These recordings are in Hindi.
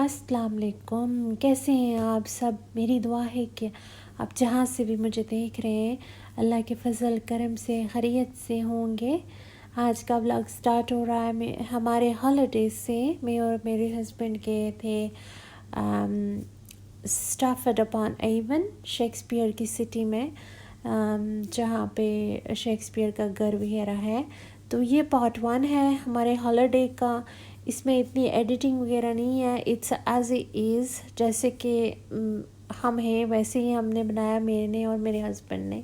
अस्सलाम वालेकुम। कैसे हैं आप सब? मेरी दुआ है कि आप जहाँ से भी मुझे देख रहे हैं अल्लाह के फ़ज़ल करम से खैरियत से होंगे। आज का व्लॉग स्टार्ट हो रहा है हमारे हॉलीडेज़ से। मैं और मेरे हस्बैंड गए थे स्टैफर्ड अपॉन एवन, शेक्सपियर की सिटी में, जहाँ पे शेक्सपियर का घर वगैरह है। तो ये पार्ट 1 है हमारे हॉलीडे का। इसमें इतनी एडिटिंग वगैरह नहीं है, इट्स एज इट इज़, जैसे कि हम हैं वैसे ही हमने बनाया, मैंने और मेरे हस्बैंड ने।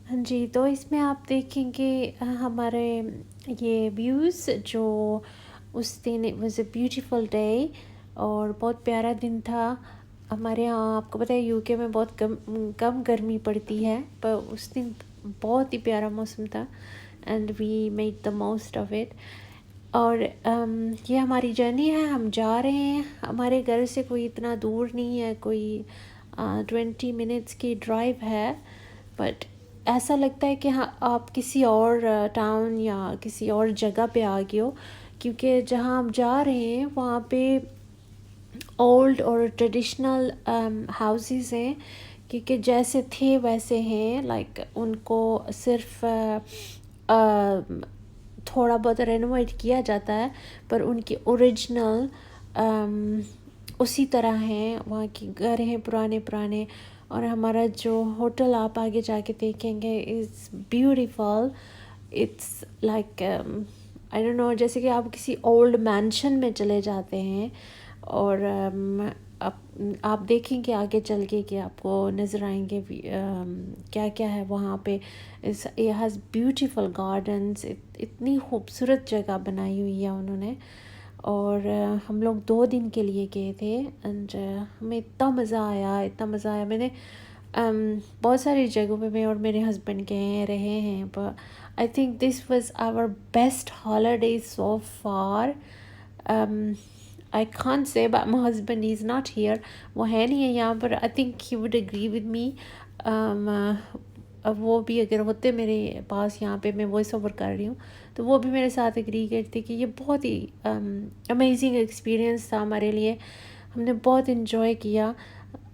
हाँ जी, तो इसमें आप देखेंगे हमारे ये व्यूज़ जो उस दिन, it was a beautiful day और बहुत प्यारा दिन था। हमारे यहाँ आपको पता है यूके में बहुत कम गर्मी पड़ती है, पर उस दिन बहुत ही प्यारा मौसम था and we made the most of it. और ये हमारी जर्नी है, हम जा रहे हैं। हमारे घर से कोई इतना दूर नहीं है, कोई 20 मिनट्स की ड्राइव है, बट ऐसा लगता है कि हाँ आप किसी और टाउन या किसी और जगह पे आ गए हो, क्योंकि जहाँ हम जा रहे हैं वहाँ पे ओल्ड और ट्रेडिशनल हाउसेस हैं, क्योंकि जैसे थे वैसे हैं। लाइक उनको सिर्फ थोड़ा बहुत रेनोवेट किया जाता है, पर उनकी ओरिजिनल उसी तरह हैं। वहाँ के घर हैं पुराने पुराने। और हमारा जो होटल आप आगे जाके देखेंगे is beautiful. It's like I don't no, जैसे कि आप किसी ओल्ड मैंशन में चले जाते हैं। और आप देखेंगे आगे चल के कि आपको नज़र आएंगे क्या क्या है वहाँ पे। It has beautiful gardens. इतनी खूबसूरत जगह बनाई हुई है उन्होंने। और हम लोग 2 दिन के लिए गए थे एंड हमें इतना मज़ा आया, इतना मज़ा आया। मैंने बहुत सारी जगहों पे मैं और मेरे हस्बैंड गए रहे हैं, पर I think this was our best holiday so far. I can't say but my husband is not here, वो है नहीं है यहाँ पर। I think he would agree with me। अब वो भी अगर होते मेरे पास यहाँ पे, मैं वॉइस ओवर कर रही हूँ, तो वो भी मेरे साथ एग्री करती कि ये बहुत ही अमेजिंग एक्सपीरियंस था हमारे लिए। हमने बहुत इन्जॉय किया।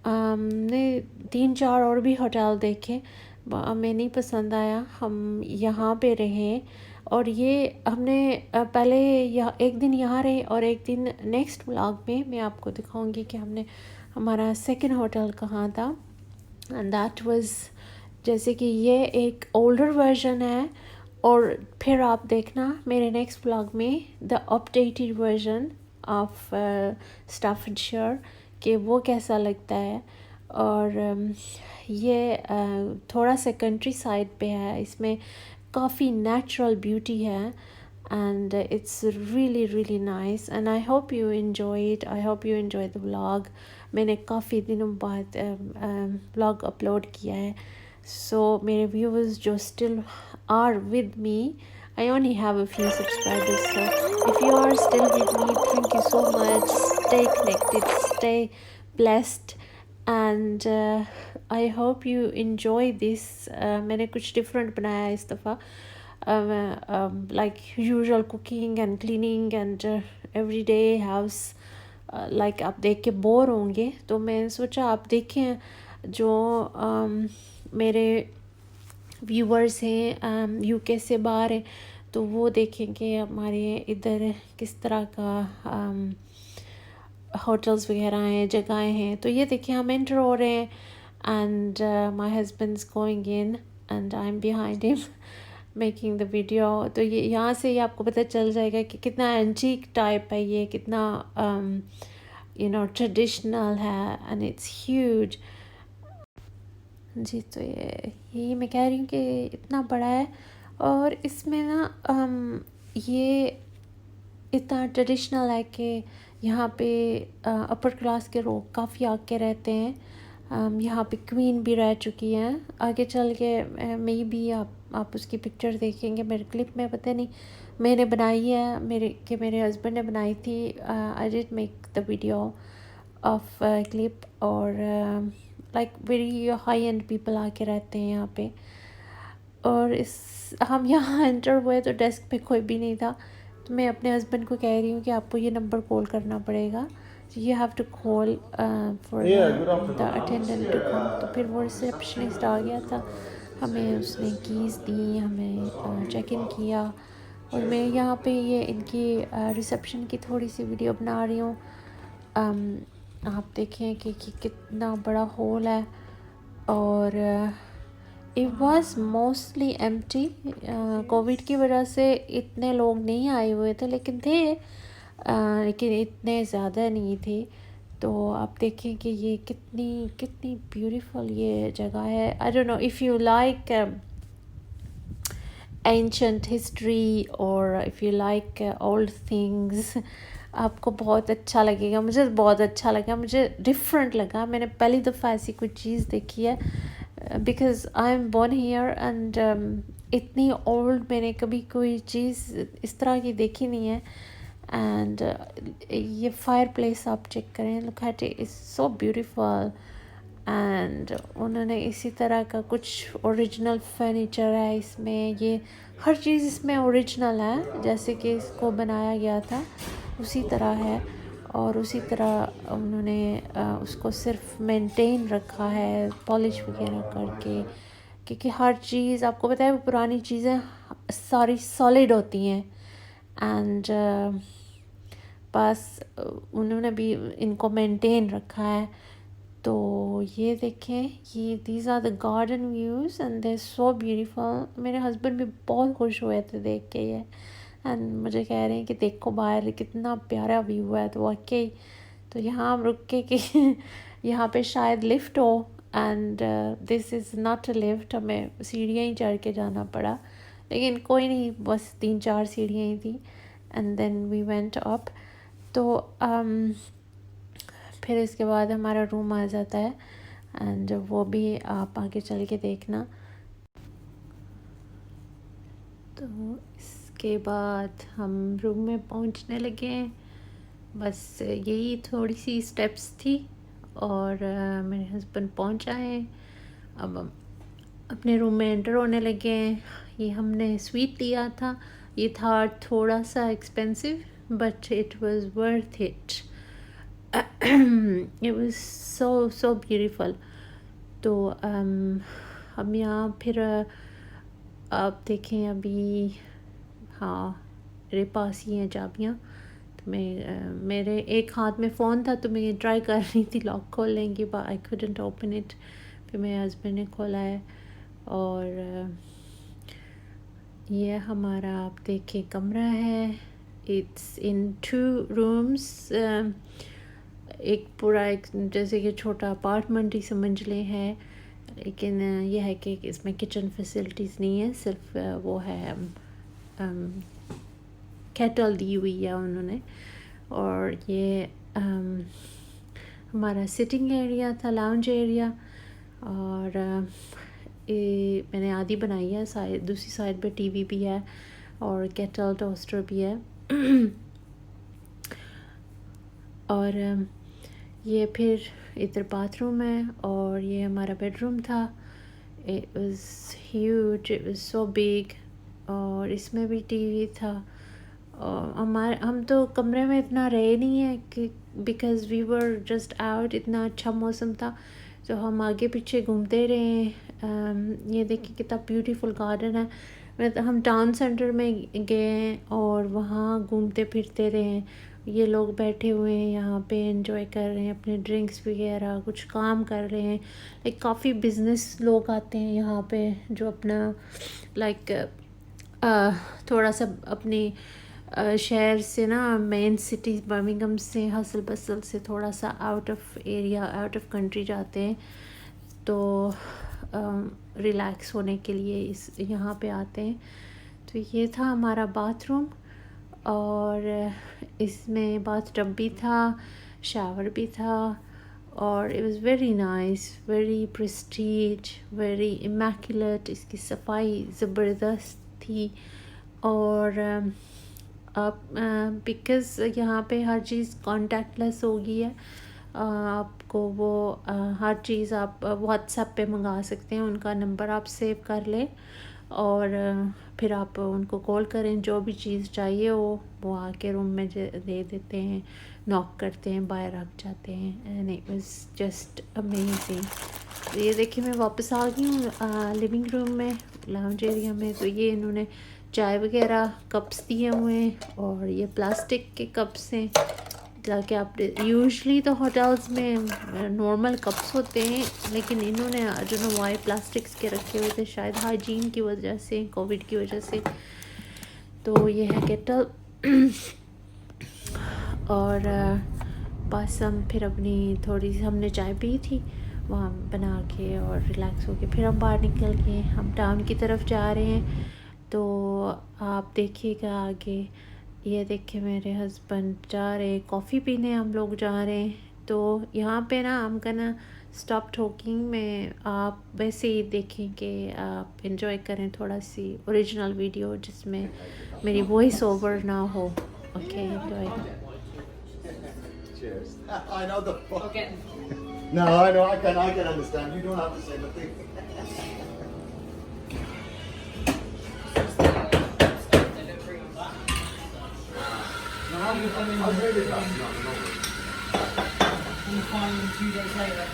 हमने 3-4 और भी होटल देखे, हमें नहीं पसंद आया, हम यहाँ पे रहे। और ये हमने पहले यहाँ एक दिन यहाँ रहे और एक दिन नेक्स्ट व्लॉग में मैं आपको दिखाऊंगी कि हमने हमारा सेकंड होटल कहाँ था। एंड दैट वाज, जैसे कि ये एक ओल्डर वर्जन है, और फिर आप देखना मेरे नेक्स्ट व्लॉग में द अपडेटेड वर्जन ऑफ स्टैफर्डशायर कि वो कैसा लगता है। और ये थोड़ा सा कंट्री साइड पे है, इसमें काफ़ी नेचुरल ब्यूटी है and it's really really nice and I hope you enjoy it. I hope you enjoy the vlog. मैंने काफ़ी दिनों बाद व्लॉग अपलोड किया है, सो मेरे व्यूवर्स जो still are with me, I only have a few subscribers, so if you are still with me, thank you so much. Stay connected, stay blessed, and I hope you enjoy this. मैंने कुछ different बनाया है इस दफ़ा, like usual cooking and cleaning and everyday house, like आप देख के बोर होंगे, तो मैं सोचा आप देखें जो मेरे व्यूवर्स हैं यूके से बाहर हैं, तो वो देखेंगे हमारे इधर किस तरह का होटल्स वगैरह हैं, जगहें हैं। तो ये देखिए हम एंटर हो रहे हैं and my husbands going in and I am behind him making the video. तो ये यहाँ से ही आपको पता चल जाएगा कि कितना एंटीक टाइप है ये, कितना ट्रेडिशनल है एंड इट्स ह्यूज जी। तो ये यही मैं कह रही हूँ कि इतना बड़ा है और इसमें ना ये इतना ट्रेडिशनल है कि यहाँ पे अपर क्लास के लोग काफ़ी आके रहते हैं। यहाँ पे क्वीन भी रह चुकी हैं। आगे चल के मे भी आप उसकी पिक्चर देखेंगे मेरे क्लिप में, पता नहीं मैंने बनाई है मेरे हस्बैंड ने बनाई थी। I did make the video of clip. और like very high and people आके रहते हैं यहाँ पे। और हम यहाँ एंटर हुए तो डेस्क पे कोई भी नहीं था, तो मैं अपने हस्बैंड को कह रही हूँ कि आपको ये नंबर कॉल करना पड़ेगा, you have to call for the attendant to come. तो फिर वो रिसेप्शनिस्ट आ गया था, हमें उसने कीज़ दी, हमें चेक इन किया। और मैं यहाँ पे ये इनकी रिसेप्शन की थोड़ी सी वीडियो बना रही हूँ। आप देखें कि कितना बड़ा हॉल है, और it was mostly empty. Covid की वजह से इतने लोग नहीं आए हुए थे, लेकिन थे, लेकिन इतने ज़्यादा नहीं थे। तो आप देखें कि ये कितनी कितनी ब्यूटीफुल ये जगह है। I don't know if you like ancient history और if you like old things, आपको बहुत अच्छा लगेगा। मुझे बहुत अच्छा लगा, मुझे डिफरेंट लगा। मैंने पहली दफ़ा ऐसी कोई चीज़ देखी है, because I am born here and इतनी ओल्ड मैंने कभी कोई चीज़ इस तरह की देखी नहीं है। एंड ये फायर प्लेस आप चेक करें, look at it, it's so beautiful. And उन्होंने इसी तरह का कुछ ओरिजिनल फर्नीचर है इसमें, ये हर चीज़ इसमें ओरिजिनल है, जैसे कि इसको बनाया गया था उसी तरह है। और उसी तरह उन्होंने उसको सिर्फ मेंटेन रखा है पॉलिश वगैरह करके, क्योंकि हर चीज़ आपको पता है पुरानी चीज़ें सारी सॉलिड होती हैं। एंड बस उन्होंने भी इनको मेंटेन रखा है। तो ये देखें, ये these are the garden views and they so beautiful. मेरे हस्बैंड भी बहुत खुश हुए थे देख के ये, एंड मुझे कह रहे हैं कि देखो बाहर कितना प्यारा व्यू है। तो वाकई, तो यहाँ हम रुक के कि यहाँ पे शायद लिफ्ट हो, and this is not a lift, हमें सीढ़ियाँ ही चढ़ के जाना पड़ा, लेकिन कोई नहीं, बस 3-4 सीढ़ियाँ ही थी। And then we went up. तो फिर इसके बाद हमारा रूम आ जाता है, एंड वो भी आप आगे चल के देखना। तो इसके बाद हम रूम में पहुंचने लगे हैं, बस यही थोड़ी सी स्टेप्स थी, और मेरे हस्बैंड पहुंच आए। अब हम अपने रूम में एंटर होने लगे हैं। ये हमने स्वीट लिया था, ये था थोड़ा सा expensive, but it was worth it. It was so beautiful. तो हम यहाँ फिर आप देखें अभी, हाँ मेरे पास ही हैं चाबियाँ। तो मैं मेरे एक हाथ में फ़ोन था, तो मैं ये ट्राई कर रही थी लॉक खोलने की, but I couldn't open it. फिर मेरे हस्बैंड ने खोला है। और ये हमारा आप देखें कमरा है। It's in 2 rooms. एक पूरा एक जैसे कि छोटा अपार्टमेंट ही समझ लें है, लेकिन यह है कि इसमें किचन फैसिलिटीज़ नहीं है, सिर्फ वो है केटल दी हुई है उन्होंने। और ये हमारा सिटिंग एरिया था, लाउंज एरिया। और ये मैंने आधी बनाई है, साइड दूसरी साइड पे टीवी भी है और केटल टोस्टर भी है। और ये फिर इधर बाथरूम है, और ये हमारा बेडरूम था। It was huge, it was so big. और इसमें भी टीवी था। और हम तो कमरे में इतना रहे नहीं है कि because we were just out, इतना अच्छा मौसम था, तो हम आगे पीछे घूमते रहे। ये देखिए कितना ब्यूटीफुल गार्डन है। हम टाउन सेंटर में गए और वहाँ घूमते फिरते रहे। ये लोग बैठे हुए हैं यहाँ पे, एंजॉय कर रहे हैं, अपने ड्रिंक्स वगैरह कुछ काम कर रहे हैं। लाइक काफ़ी बिजनेस लोग आते हैं यहाँ पे, जो अपना लाइक थोड़ा सा अपनी शहर से ना, मेन सिटी बर्मिंघम से, हसल बसल से थोड़ा सा out of area, out of country जाते हैं, तो रिलैक्स होने के लिए इस यहाँ पे आते हैं। तो ये था हमारा बाथरूम, और इसमें बाथ टब भी था, शावर भी था, और it was very nice, very Prestige, very immaculate. इसकी सफाई ज़बरदस्त थी। और आप बिकॉज़ यहाँ पे हर चीज़ कॉन्टैक्टलेस हो गई है, आपको वो हर चीज़ आप व्हाट्सएप पे मंगा सकते हैं, उनका नंबर आप सेव कर लें और फिर आप उनको कॉल करें, जो भी चीज़ चाहिए हो वो आके रूम में दे देते हैं, नॉक करते हैं, बाहर रख जाते हैं। And it was just amazing. तो ये देखिए मैं वापस आ गई हूँ लिविंग रूम में, लाउंज एरिया में। तो ये इन्होंने चाय वगैरह कप्स दिए हुए हैं, और ये प्लास्टिक के कप्स हैं, ताकि आप यूजुअली तो होटल्स में नॉर्मल कप्स होते हैं, लेकिन इन्होंने आई डोंट नो व्हाई प्लास्टिक्स के रखे हुए थे, शायद हाइजीन की वजह से, कोविड की वजह से। तो ये है केटल। और बस हम फिर अपनी थोड़ी सी हमने चाय पी थी वहाँ बना के, और रिलैक्स हो के फिर हम बाहर निकल के हम टाउन की तरफ जा रहे हैं। तो आप देखिएगा आगे, ये देखिए मेरे हस्बैंड जा रहे हैं कॉफ़ी पीने, हम लोग जा रहे हैं। तो यहाँ पे ना हम कहना स्टॉप टॉकिंग में, आप वैसे ही देखें कि आप इंजॉय करें थोड़ा सी ओरिजिनल वीडियो जिसमें मेरी वॉइस ओवर ना हो। Okay enjoy. Cheers. I know the fuck. Okay. No, I know. I can understand. You don't have to say nothing. Now, how do you come in? I'll read it back. No, no. Can you find them 2 days later?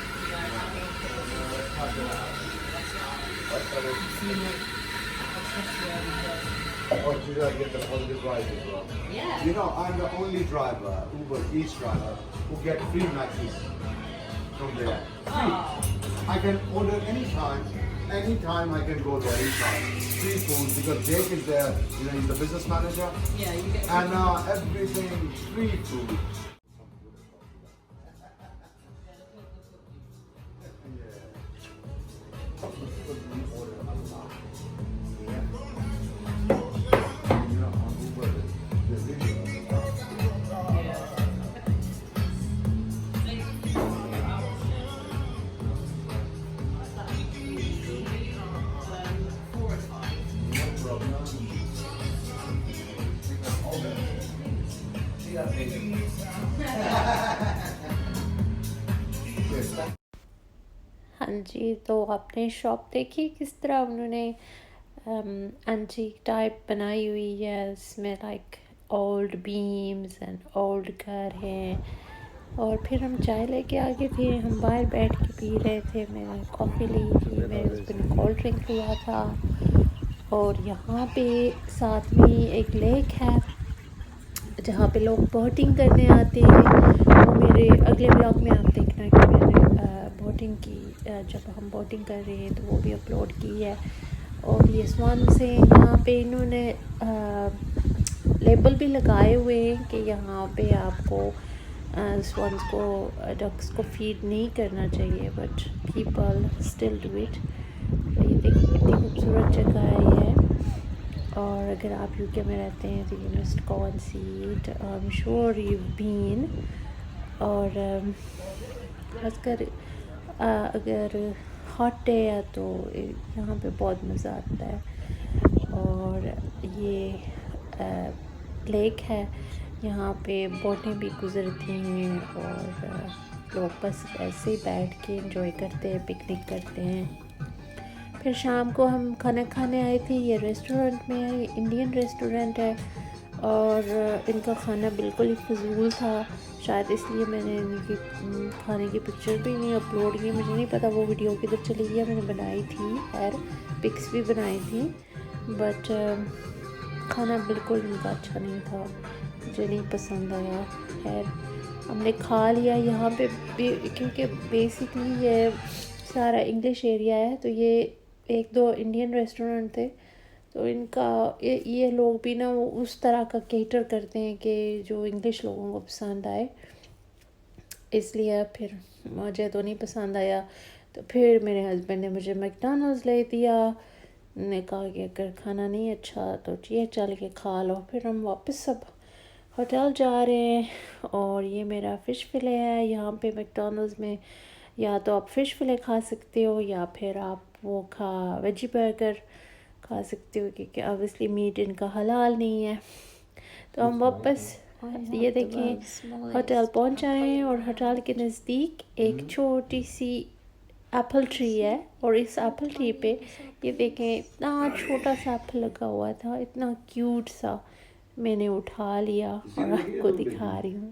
Or did I get the positive ride as well? Yeah. You know, I'm the only driver, Uber Eats driver, who get free maxis from there. Free. I can order anytime I can go there anytime. Free food, because Jake is there, you know, he's the business manager. Yeah, you get. And everything free food. हाँ जी, तो आपने शॉप देखी किस तरह उन्होंने एंटीक टाइप बनाई हुई है, इसमें like old beams and old घर हैं। और फिर हम चाय लेके आ गए थे, हम बाहर बैठ के पी रहे थे, मैंने कॉफ़ी ली थी, मेरे हस्बैंड ने कोल्ड ड्रिंक लिया था। और यहाँ पे साथ में ही एक लेक है जहाँ पे लोग बोटिंग करने आते हैं। वो मेरे अगले ब्लॉग में आप देखना कि मैंने बोटिंग की, जब हम बोटिंग कर रहे हैं तो वो भी अपलोड की है। और ये स्वान से यहाँ पे इन्होंने लेबल भी लगाए हुए हैं कि यहाँ पे आपको स्वान्स को, डक्स को फीड नहीं करना चाहिए, but people still do it. ये देखिए कितनी खूबसूरत जगह है ये। और अगर आप यूके में रहते हैं तो you must go and see it, I am sure you been. और खासकर अगर हॉट डे है तो यहाँ पे बहुत मज़ा आता है। और ये लेक है, यहाँ पे बोटें भी गुजरती हैं, और लोग बस ऐसे ही बैठ के एंजॉय करते हैं, पिकनिक करते हैं। फिर शाम को हम खाना खाने आए थे, ये रेस्टोरेंट में है, ये इंडियन रेस्टोरेंट है, और इनका खाना बिल्कुल ही फजूल था, शायद इसलिए मैंने इनकी खाने की पिक्चर भी नहीं अपलोड की। मुझे नहीं पता वो वीडियो किधर चली गई, मैंने बनाई थी, खैर पिक्स भी बनाई थी, बट खाना बिल्कुल इनका अच्छा नहीं था, मुझे नहीं पसंद आया। खैर हमने खा लिया यहाँ पे क्योंकि बेसिकली ये सारा इंग्लिश एरिया है, तो ये 1-2 इंडियन रेस्टोरेंट थे, तो इनका ये लोग भी ना वो उस तरह का केटर करते हैं कि जो इंग्लिश लोगों को पसंद आए, इसलिए फिर मुझे तो नहीं पसंद आया। तो फिर मेरे हस्बैंड ने मुझे मैकडॉनल्ड्स ले दिया, ने कहा कि अगर खाना नहीं अच्छा तो ये चल के खा लो। फिर हम वापस सब होटल जा रहे हैं, और ये मेरा फ़िश फिले है। यहाँ पे मैकडॉनल्ड्स में या तो आप फ़िश फिले खा सकते हो, या फिर आप वो वेजी बर्गर खा सकते हो, क्योंकि ऑब्वियसली मीट इनका हलाल नहीं है। तो हम वापस ये देखिए होटल पहुंच आए हैं, और होटल के नज़दीक एक छोटी सी एप्पल ट्री है और इस एप्पल ट्री पे ये देखें इतना छोटा सा एप्पल लगा हुआ था, इतना क्यूट सा। मैंने उठा लिया और आपको दिखा रही हूँ।